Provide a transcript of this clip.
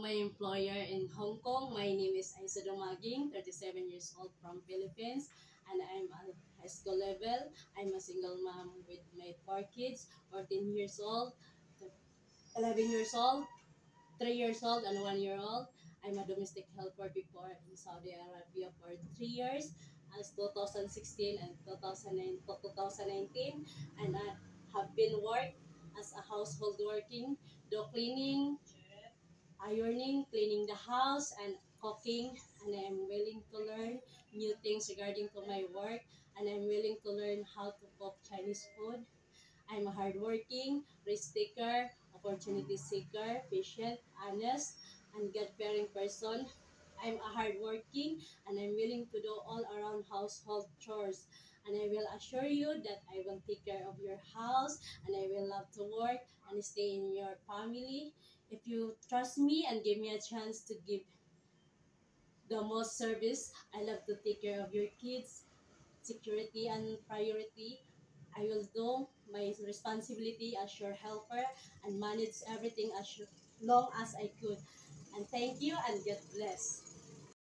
my employer in Hong Kong. My name is Aisa Domaging, 37 years old from Philippines, and I'm at high school level. I'm a single mom with my 4 kids, 14 years old, 11 years old, 3 years old, and 1 year old. I'm a domestic helper before in Saudi Arabia for 3 years, as 2016 and 2019, and I have been work as a household working, do cleaning, ironing, cleaning the house, and cooking. And I am willing to learn new things regarding to my work, and I'm willing to learn how to cook Chinese food. I'm a hardworking, risk taker, opportunity seeker, patient, honest, and God-fearing person. I'm a hardworking, and I'm willing to do all around household chores. And I will assure you that I will take care of your house, and I will love to work and stay in your family. If you trust me and give me a chance to give the most service, I love to take care of your kids, security and priority. I will do my responsibility as your helper and manage everything as long as I could. And thank you and God bless.